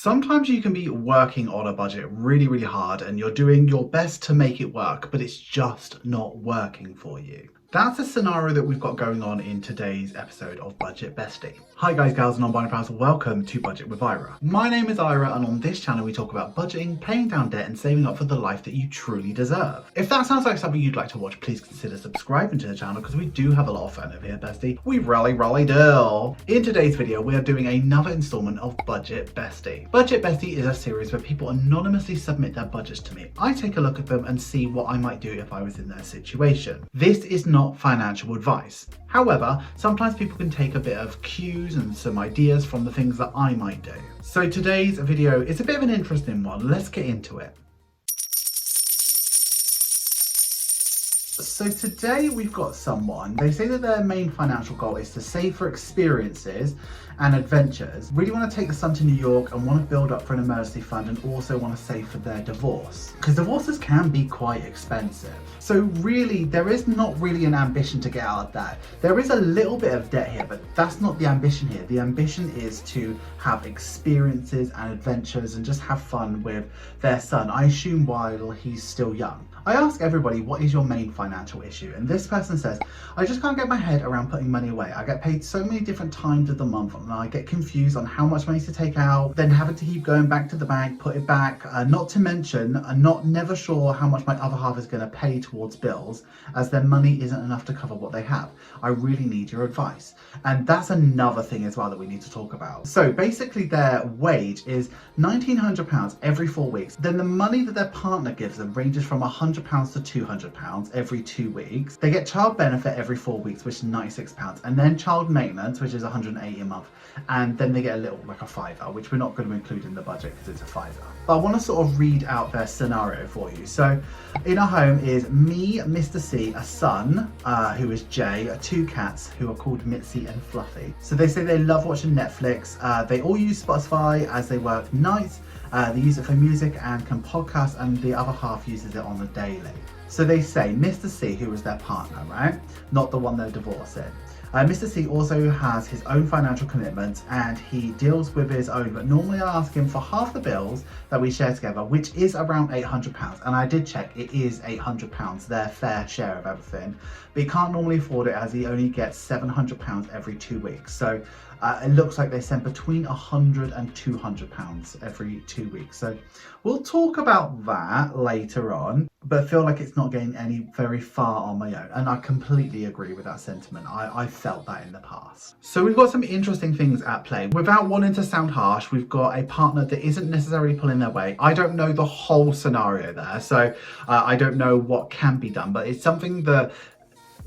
Sometimes you can be working on a budget really hard and you're doing your best to make it work, but it's just not working for you. That's a scenario that we've got going on in today's episode of Budget Bestie. Hi guys, gals and non-binary pals, welcome to Budget with Ira. My name is Ira and on this channel we talk about budgeting, paying down debt and saving up for the life that you truly deserve. If that sounds like something you'd like to watch, please consider subscribing to the channel because we do have a lot of fun over here, Bestie. We really do. In today's video, we are doing another installment of Budget Bestie. Budget Bestie is a series where people anonymously submit their budgets to me. I take a look at them and see what I might do if I was in their situation. This is not financial advice. However, sometimes people can take a bit of cues and some ideas from the things that I might do. So today's video is a bit of an interesting one. Let's get into it. So today we've got someone, they say that their main financial goal is to save for experiences and adventures, really want to take the son to New York and want to build up for an emergency fund and also want to save for their divorce. Because divorces can be quite expensive. So really, there is not really an ambition to get out of that. There is a little bit of debt here, but that's not the ambition here. The ambition is to have experiences and adventures and just have fun with their son, I assume while he's still young. I ask everybody, what is your main financial issue? And this person says, I just can't get my head around putting money away. I get paid so many different times of the month and I get confused on how much money to take out, then having to keep going back to the bank, put it back, not to mention, I'm never sure how much my other half is going to pay towards bills as their money isn't enough to cover what they have. I really need your advice. And that's another thing as well that we need to talk about. So basically their wage is £1,900 every 4 weeks. Then the money that their partner gives them ranges from £100 to £200 every 2 weeks. They get child benefit every 4 weeks, which is £96, and then child maintenance, which is £180 a month, and then they get a little, like a fiver, which we're not going to include in the budget because it's a fiver. But I want to sort of read out their scenario for you. So in our home is me, Mr. C, a son who is Jay, 2 cats who are called Mitzi and Fluffy. So they say they love watching Netflix. They all use Spotify as they work nights. They use it for music and can podcast, and the other half uses it on the daily. So they say Mr. C, who is their partner, right? Not the one they're divorcing. Mr. C also has his own financial commitments and he deals with his own, but normally I ask him for half the bills that we share together, which is around £800. And I did check, it is £800, their fair share of everything. But he can't normally afford it as he only gets £700 every 2 weeks. So it looks like they send between £100 and £200 every 2 weeks. So we'll talk about that later on, but I feel like it's not getting any very far on my own. And I completely agree with that sentiment. I felt that in the past. So we've got some interesting things at play. Without wanting to sound harsh, we've got a partner that isn't necessarily pulling their weight. I don't know the whole scenario there, so I don't know what can be done, but it's something that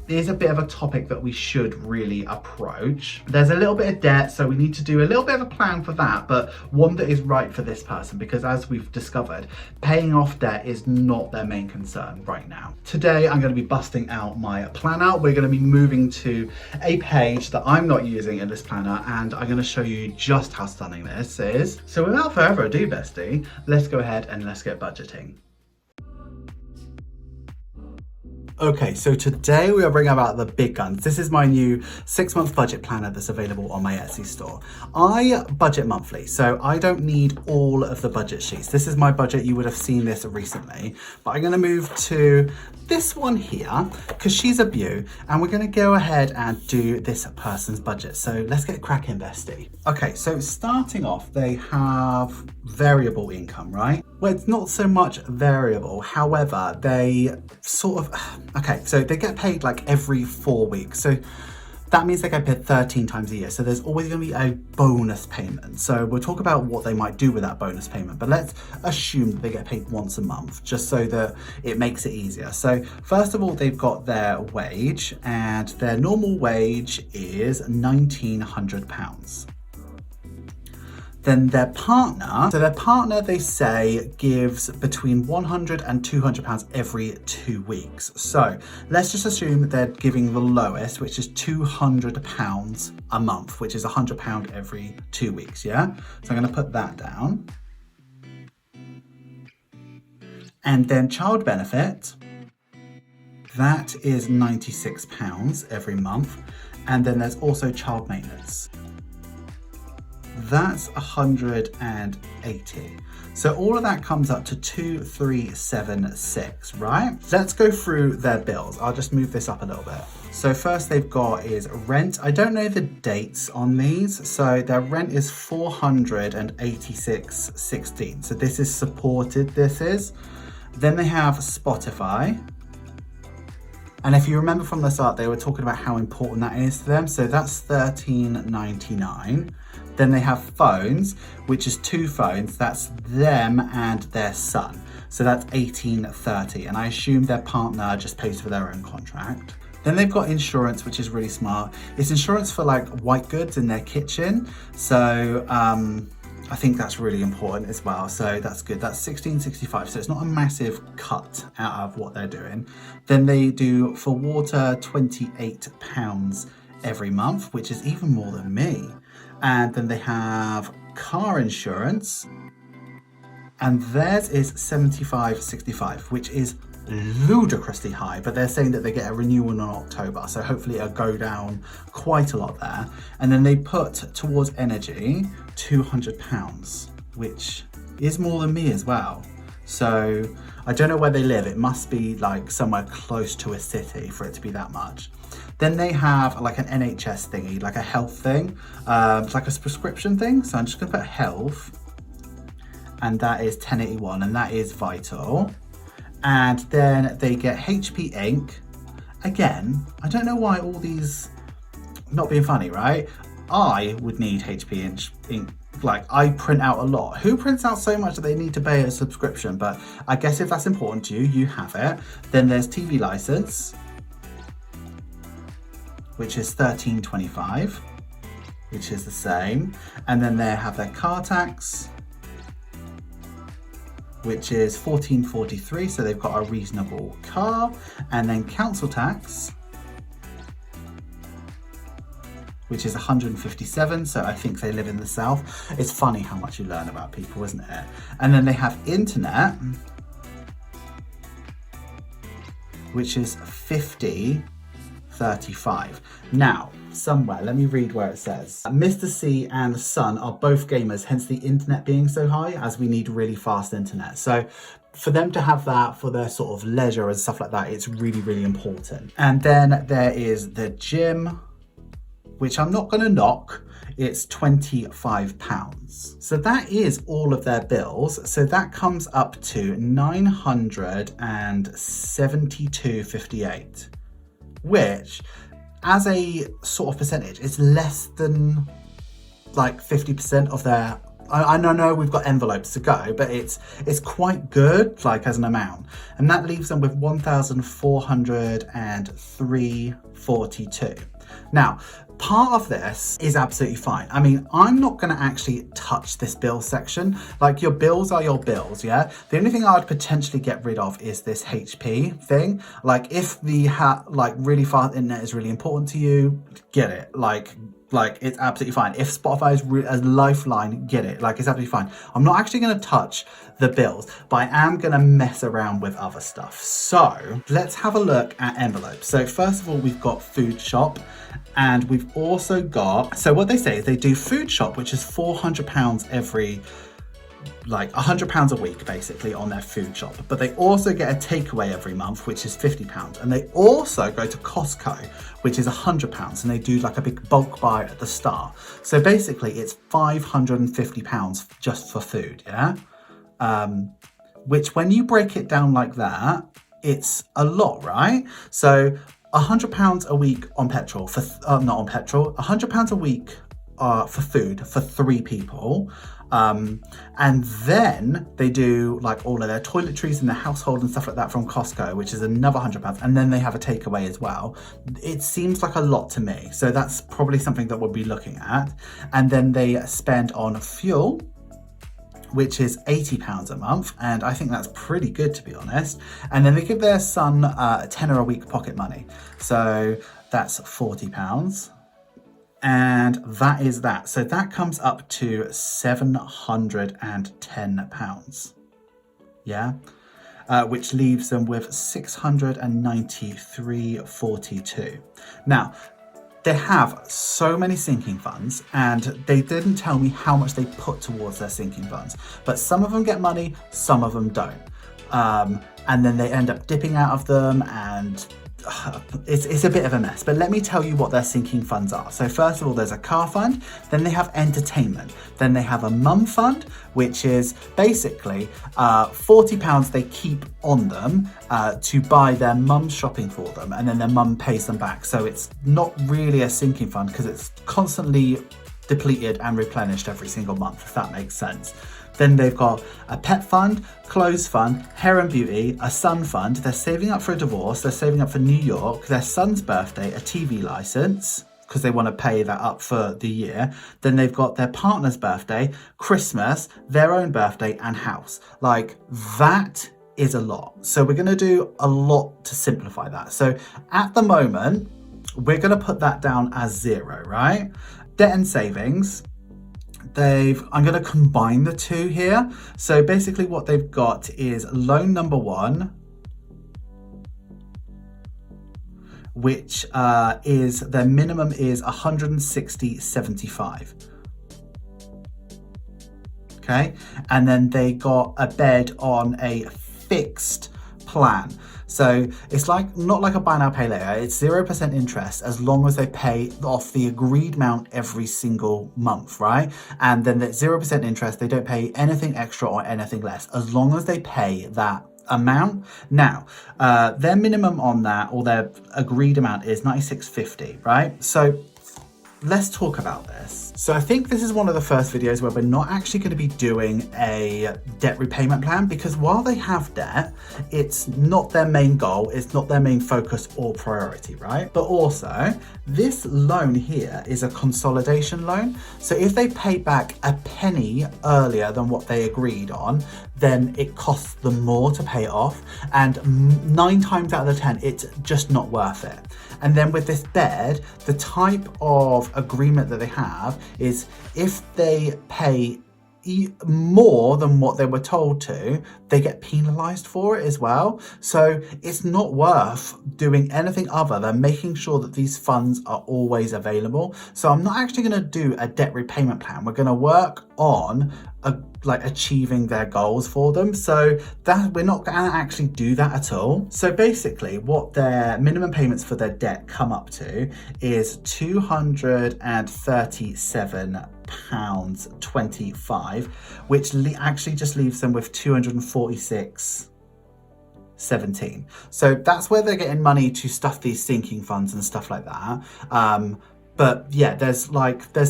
is a bit of a topic that we should really approach. There's a little bit of debt, so we need to do a little bit of a plan for that, but one that is right for this person, because as we've discovered, paying off debt is not their main concern right now. Today, I'm going to be busting out my planner. We're going to be moving to a page that I'm not using in this planner, and I'm going to show you just how stunning this is. So without further ado, Bestie, let's go ahead and let's get budgeting. Okay, so today we are bringing about the big guns. This is my new 6-month budget planner that's available on my Etsy store. I budget monthly, so I don't need all of the budget sheets. This is my budget. You would have seen this recently, but I'm gonna move to this one here because she's a beau, and we're gonna go ahead and do this person's budget. So let's get cracking, Bestie. Okay, so starting off, they have variable income, right? Well, it's not so much variable. However, they sort of, okay, so they get paid like every 4 weeks. So that means they get paid 13 times a year. So there's always going to be a bonus payment. So we'll talk about what they might do with that bonus payment, but let's assume that they get paid once a month, just so that it makes it easier. So first of all, they've got their wage, and their normal wage is £1,900. Then their partner, they say gives between £100 and £200 every 2 weeks. So let's just assume that they're giving the lowest, which is £200 a month, which is £100 every 2 weeks, yeah? So I'm gonna put that down. And then child benefit, that is £96 every month. And then there's also child maintenance. that's 180. So all of that comes up to 2376, right? Let's go through their bills. I'll just move this up a little bit. So first they've got is rent. I don't know the dates on these. So their rent is 486.16. So this is supported, this is. Then they have Spotify. And if you remember from the start, they were talking about how important that is to them. So that's $13.99. Then they have phones, which is 2 phones. That's them and their son. So that's $18.30. And I assume their partner just pays for their own contract. Then they've got insurance, which is really smart. It's insurance for like white goods in their kitchen. So I think that's really important as well. So that's good. That's $16.65. So it's not a massive cut out of what they're doing. Then they do for water £28 every month, which is even more than me. And then they have car insurance, and theirs is $75.65, which is ludicrously high, but they're saying that they get a renewal in October, so hopefully it'll go down quite a lot there. And then they put towards energy £200, which is more than me as well. So I don't know where they live. It must be like somewhere close to a city for it to be that much. Then they have like an NHS thingy, like a health thing. It's like a prescription thing. So I'm just gonna put health, and that is 1081, and that is vital. And then they get HP ink. Again, I don't know why all these, not being funny, right? I would need HP ink. Like, I print out a lot. Who prints out so much that they need to pay a subscription? But I guess if that's important to you, you have it. Then there's TV license, which is $13.25, which is the same. And then they have their car tax, which is $14.43, so they've got a reasonable car. And then council tax, which is $157, so I think they live in the south. It's funny how much you learn about people, isn't it? And then they have internet, which is $50.35. Now, somewhere, let me read where it says. Mr. C and the son are both gamers, hence the internet being so high, as we need really fast internet. So for them to have that for their sort of leisure and stuff like that, it's really, really important. And then there is the gym, which I'm not gonna knock. It's £25. So that is all of their bills. So that comes up to $972.58, which as a sort of percentage, it's less than like 50% of their, I know we've got envelopes to go, but it's quite good, like as an amount. And that leaves them with $1,403.42. Now, part of this is absolutely fine. I mean, I'm not going to actually touch this bill section. Like, your bills are your bills, yeah? The only thing I would potentially get rid of is this HP thing. Like, if the really fast internet is really important to you, get it. Like it's absolutely fine. If Spotify is a lifeline, get it. Like, it's absolutely fine. I'm not actually going to touch the bills, but I am going to mess around with other stuff. So let's have a look at envelopes. So first of all, we've got food shop, and we've also got, so what they say is they do food shop, which is £400 every, like £100 a week basically on their food shop, but they also get a takeaway every month, which is £50, and they also go to Costco, which is £100, and they do like a big bulk buy at the start. So basically it's £550 just for food, yeah? Which when you break it down like that, it's a lot, right? So £100 a week on petrol for not on petrol, £100 a week for food for 3 people. And then they do like all of their toiletries and their household and stuff like that from Costco, which is another £100, and then they have a takeaway as well. It seems like a lot to me, so that's probably something that we'll be looking at. And then they spend on fuel, which is £80 a month, and I think that's pretty good, to be honest. And then they give their son a tenner a week pocket money, so that's £40. And that is that. So that comes up to £710. Yeah, which leaves them with £693.42. Now, they have so many sinking funds, and they didn't tell me how much they put towards their sinking funds, but some of them get money, some of them don't. And then they end up dipping out of them, and it's a bit of a mess. But let me tell you what their sinking funds are. So first of all, there's a car fund, then they have entertainment, then they have a mum fund, which is basically £40 they keep on them to buy their mum shopping for them, and then their mum pays them back. So it's not really a sinking fund because it's constantly depleted and replenished every single month, if that makes sense. Then they've got a pet fund, clothes fund, hair and beauty, a son fund. They're saving up for a divorce. They're saving up for New York, their son's birthday, a TV license, because they want to pay that up for the year. Then they've got their partner's birthday, Christmas, their own birthday, and house. Like, that is a lot. So we're going to do a lot to simplify that. So at the moment, we're going to put that down as 0, right? Debt and savings. I'm going to combine the two here. So basically what they've got is loan number 1, which is their minimum is 160.75. Okay, and then they got a bed on a fixed plan. So it's like not like a buy now pay later. It's 0% interest as long as they pay off the agreed amount every single month, right? And then at 0% interest, they don't pay anything extra or anything less as long as they pay that amount. Now, their minimum on that, or their agreed amount, is $96.50, right? So let's talk about this. So I think this is one of the first videos where we're not actually going to be doing a debt repayment plan, because while they have debt, it's not their main goal, it's not their main focus or priority, right? But also, this loan here is a consolidation loan. So if they pay back a penny earlier than what they agreed on, then it costs them more to pay it off. And 9 times out of the 10, it's just not worth it. And then with this bed, the type of agreement that they have is if they pay more than what they were told to, they get penalized for it as well. So it's not worth doing anything other than making sure that these funds are always available. So I'm not actually going to do a debt repayment plan. We're going to work on achieving their goals for them. So that we're not going to actually do that at all. So basically what their minimum payments for their debt come up to is £237.25, which actually just leaves them with 246.17. So that's where they're getting money to stuff these sinking funds and stuff like that. But yeah, there's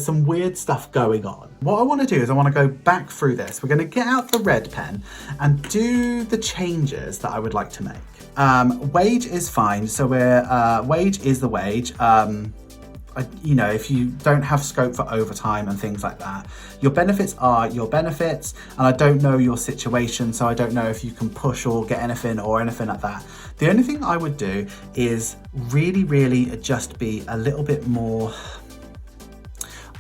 some weird stuff going on. What I want to do is I want to go back through this. We're going to get out the red pen and do the changes that I would like to make. Wage is fine. So wage is the wage. If you don't have scope for overtime and things like that. Your benefits are your benefits, and I don't know your situation, so I don't know if you can push or get anything or anything like that. The only thing I would do is really just be a little bit more...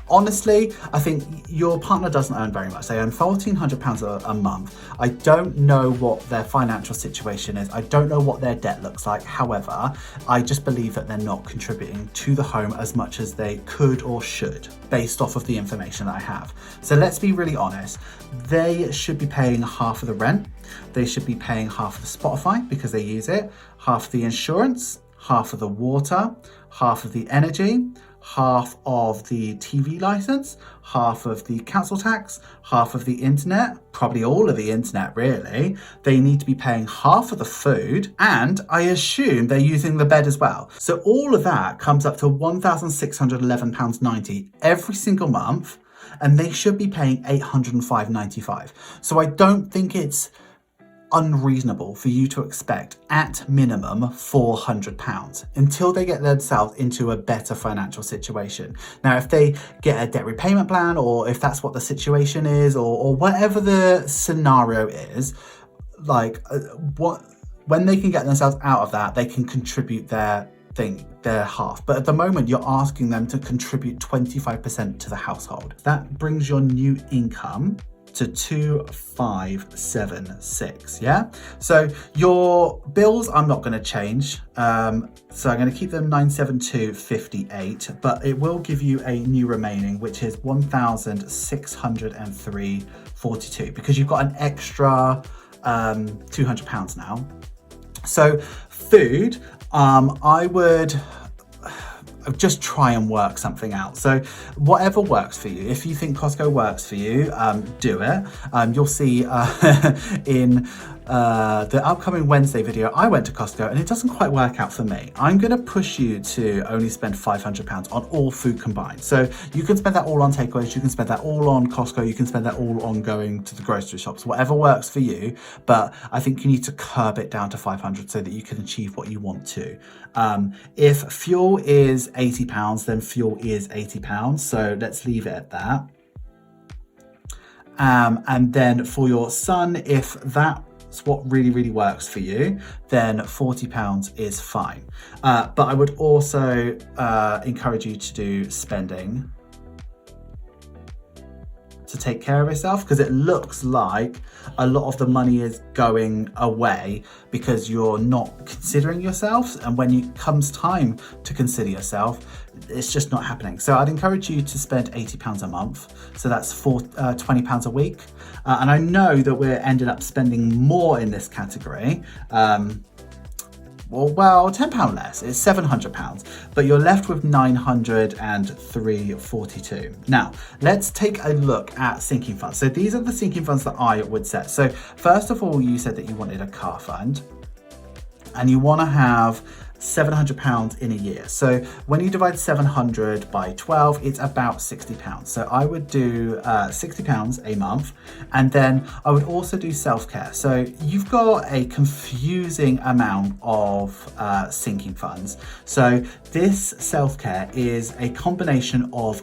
Honestly, I think your partner doesn't earn very much. They earn £1,400 a month. I don't know what their financial situation is. I don't know what their debt looks like. However, I just believe that they're not contributing to the home as much as they could or should, based off of the information that I have. So let's be really honest. They should be paying half of the rent. They should be paying half of the Spotify because they use it, half of the insurance, half of the water, half of the energy, half of the TV license, half of the council tax, half of the internet, probably all of the internet really. They need to be paying half of the food, and I assume they're using the bed as well. So all of that comes up to £1,611.90 every single month, and they should be paying £805.95. So I don't think it's unreasonable for you to expect at minimum £400 until they get themselves into a better financial situation. Now, if they get a debt repayment plan, or if that's what the situation is, or whatever the scenario is, when they can get themselves out of that, they can contribute their half. But at the moment, you're asking them to contribute 25% to the household. That brings your new income to 2,576. Yeah, so your bills I'm not going to change, so I'm going to keep them 972.58, but it will give you a new remaining, which is 1,603.42, because you've got an extra £200 now. So food, I would just try and work something out. So whatever works for you. If you think Costco works for you, do it. You'll see in the upcoming Wednesday video, I went to Costco and it doesn't quite work out for me. I'm going to push you to only spend £500 on all food combined. So you can spend that all on takeaways, you can spend that all on Costco, you can spend that all on going to the grocery shops, whatever works for you. But I think you need to curb it down to 500 so that you can achieve what you want to. If fuel is £80, then fuel is £80. So let's leave it at that. And then for your son, if that's what really works for you, then £40 is fine. But I would also encourage you to do spending to take care of yourself, because it looks like a lot of the money is going away because you're not considering yourself, and when it comes time to consider yourself, it's just not happening. So I'd encourage you to spend £80 a month, so that's £20 a week, and I know that we're ended up spending more in this category. Well, £10 less, it's £700, but you're left with 903.42. Now, let's take a look at sinking funds. So these are the sinking funds that I would set. So first of all, you said that you wanted a car fund and you want to have £700 in a year. So when you divide 700 by 12, it's about £60. So I would do £60 a month, and then I would also do self-care. So you've got a confusing amount of sinking funds. So this self-care is a combination of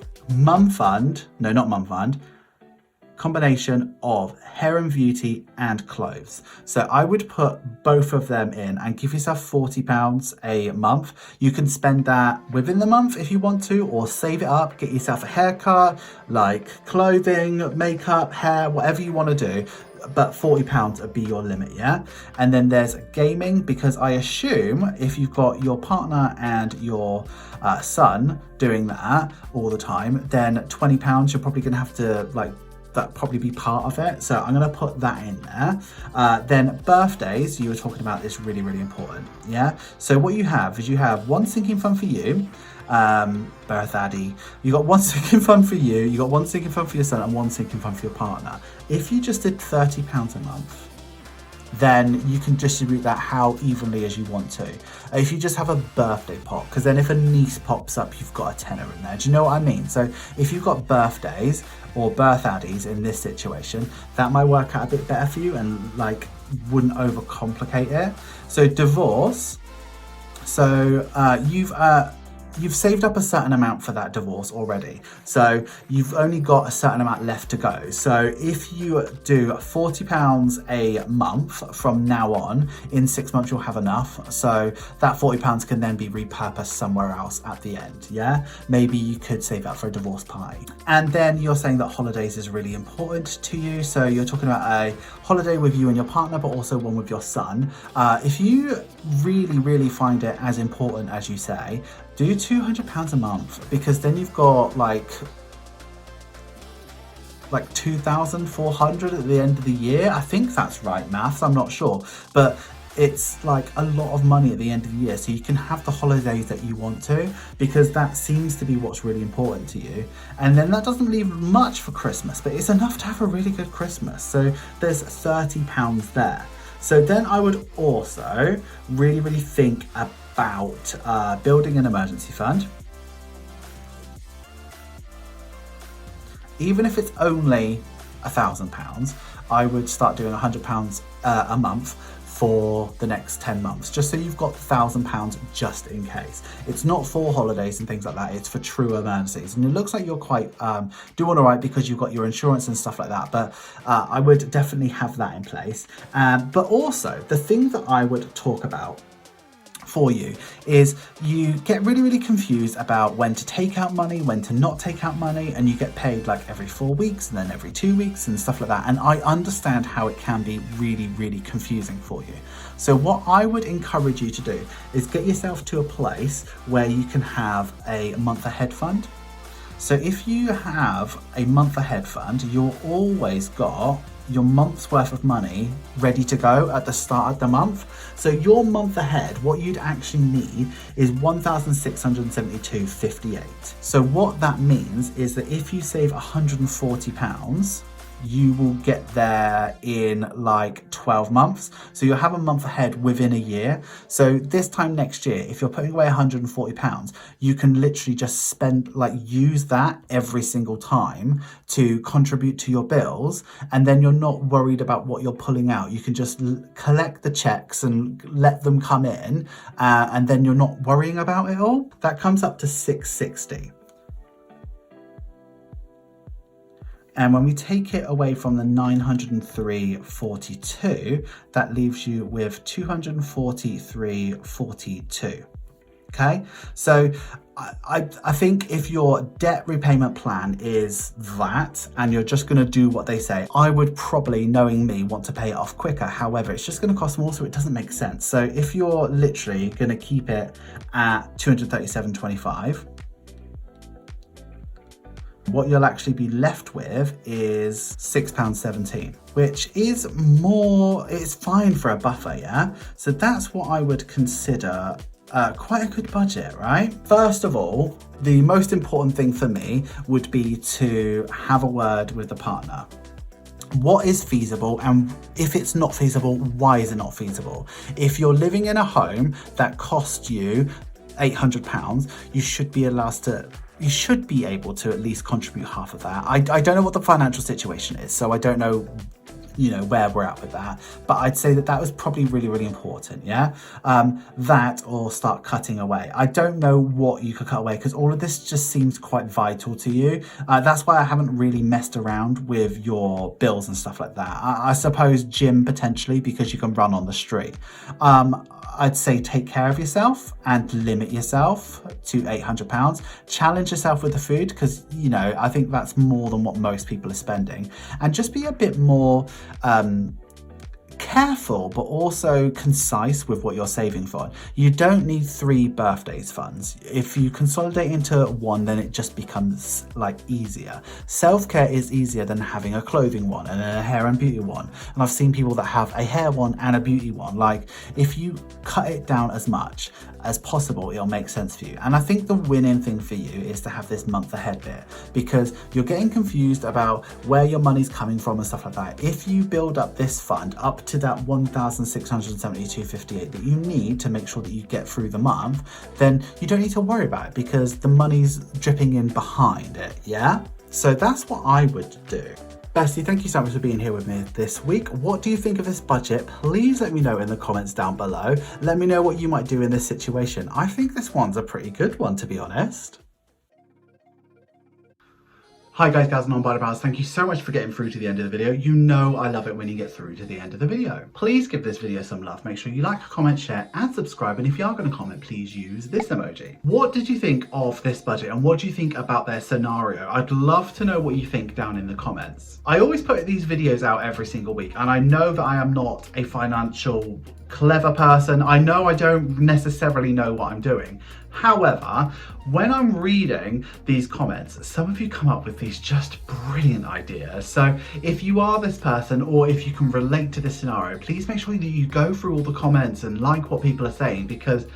combination of hair and beauty and clothes. So I would put both of them in and give yourself £40 a month. You can spend that within the month if you want to, or save it up, get yourself a haircut, like clothing, makeup, hair, whatever you want to do. But £40 would be your limit, yeah? And then there's gaming, because I assume if you've got your partner and your son doing that all the time, then £20, you're probably gonna have to that probably be part of it. So I'm going to put that in there. Then birthdays, you were talking about, is really important. Yeah. So what you have is you have one sinking fund for you, birth addy. You got one sinking fund for you. You got one sinking fund for your son and one sinking fund for your partner. If you just did £30 a month, then you can distribute that how evenly as you want to. If you just have a birthday pot, because then if a niece pops up, you've got a tenner in there. Do you know what I mean? So if you've got birthdays or birth addies in this situation, that might work out a bit better for you and wouldn't overcomplicate it. So divorce, so you've saved up a certain amount for that divorce already. So you've only got a certain amount left to go. So if you do £40 a month from now on, in 6 months, you'll have enough. So that £40 can then be repurposed somewhere else at the end. Yeah. Maybe you could save up for a divorce party. And then you're saying that holidays is really important to you. So you're talking about a holiday with you and your partner, but also one with your son. If you really find it as important as you say, do £200 a month, because then you've got like 2,400 at the end of the year. I think that's right, maths, I'm not sure, but it's like a lot of money at the end of the year, so you can have the holidays that you want to, because that seems to be what's really important to you. And then that doesn't leave much for Christmas, but it's enough to have a really good Christmas. So there's £30 there. So then I would also really think about building an emergency fund. Even if it's only £1,000, I would start doing £100 a month for the next 10 months, just so you've got £1,000 just in case. It's not for holidays and things like that, it's for true emergencies. And it looks like you're quite doing all right because you've got your insurance and stuff like that, but I would definitely have that in place. But also, the thing that I would talk about for you is you get really, really confused about when to take out money, when to not take out money, and you get paid like every 4 weeks and then every 2 weeks and stuff like that. And I understand how it can be really, really confusing for you. So what I would encourage you to do is get yourself to a place where you can have a month ahead fund. So if you have a month ahead fund, you'll always got your month's worth of money ready to go at the start of the month. So your month ahead, what you'd actually need is £1,672.58. So what that means is that if you save £140, you will get there in like 12 months. So you'll have a month ahead within a year. So this time next year, if you're putting away £140, you can literally just spend, like, use that every single time to contribute to your bills. And then you're not worried about what you're pulling out. You can just collect the checks and let them come in. And then you're not worrying about it all. That comes up to £660. And when we take it away from the 903.42, that leaves you with 243.42. Okay, so I think if your debt repayment plan is that, and you're just going to do what they say, I would probably, knowing me, want to pay it off quicker. However, it's just going to cost more, so it doesn't make sense. So if you're literally going to keep it at 237.25, what you'll actually be left with is £6.17, which is more, it's fine for a buffer, yeah? So that's what I would consider quite a good budget, right? First of all, the most important thing for me would be to have a word with the partner. What is feasible, and if it's not feasible, why is it not feasible? If you're living in a home that costs you £800, you should be able to at least contribute half of that. I don't know what the financial situation is, so I don't know, you know, where we're at with that, but I'd say that was probably really, really important, yeah? That, or start cutting away. I don't know what you could cut away, because all of this just seems quite vital to you. That's why I haven't really messed around with your bills and stuff like that. I suppose gym potentially, because you can run on the street. I'd say take care of yourself and limit yourself to £800. Challenge yourself with the food, because, you know, I think that's more than what most people are spending. And just be a bit more careful, but also concise with what you're saving for. You don't need 3 birthdays funds. If you consolidate into one, then it just becomes like easier. Self-care is easier than having a clothing one and a hair and beauty one. And I've seen people that have a hair one and a beauty one. Like, if you cut it down as much as possible, it'll make sense for you. And I think the winning thing for you is to have this month ahead bit, because you're getting confused about where your money's coming from and stuff like that. If you build up this fund up to that 1,672.58 that you need to make sure that you get through the month, then you don't need to worry about it, because the money's dripping in behind it, yeah? So that's what I would do. Bestie, thank you so much for being here with me this week. What do you think of this budget? Please let me know in the comments down below. Let me know what you might do in this situation. I think this one's a pretty good one, to be honest. Hi guys, gals and non-binary pals, thank you so much for getting through to the end of the video. You know I love it when you get through to the end of the video. Please give this video some love. Make sure you like, comment, share and subscribe, and if you are going to comment, please use this emoji. What did you think of this budget, and what do you think about their scenario? I'd love to know what you think down in the comments. I always put these videos out every single week, and I know that I am not a financial clever person. I know I don't necessarily know what I'm doing. However, when I'm reading these comments, some of you come up with these just brilliant ideas. So if you are this person, or if you can relate to this scenario, please make sure that you go through all the comments and like what people are saying, because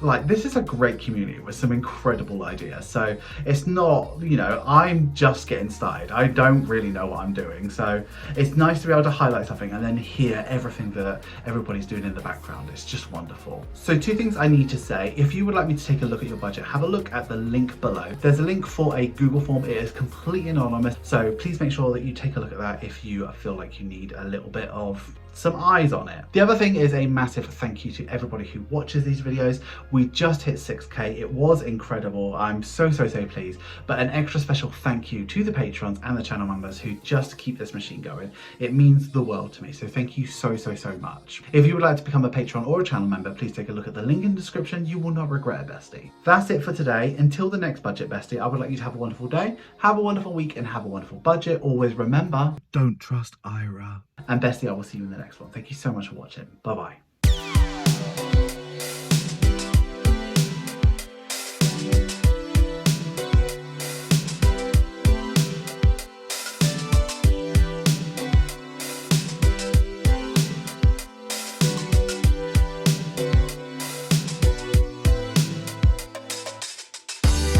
like, this is a great community with some incredible ideas. So it's not, you know, I'm just getting started. I don't really know what I'm doing. So it's nice to be able to highlight something and then hear everything that everybody's doing in the background. It's just wonderful. So 2 things I need to say. If you would like me to take a look at your budget, have a look at the link below. There's a link for a Google form. It is completely anonymous. So please make sure that you take a look at that if you feel like you need a little bit of some eyes on it. The other thing is a massive thank you to everybody who watches these videos. We just hit 6K. It was incredible. I'm so pleased. But an extra special thank you to the patrons and the channel members who just keep this machine going. It means the world to me. So thank you so much. If you would like to become a patron or a channel member, please take a look at the link in the description. You will not regret it, bestie. That's it for today. Until the next budget, bestie, I would like you to have a wonderful day, have a wonderful week, and have a wonderful budget. Always remember, don't trust Ira. And bestie, I will see you in the next one. Thank you so much for watching. Bye bye.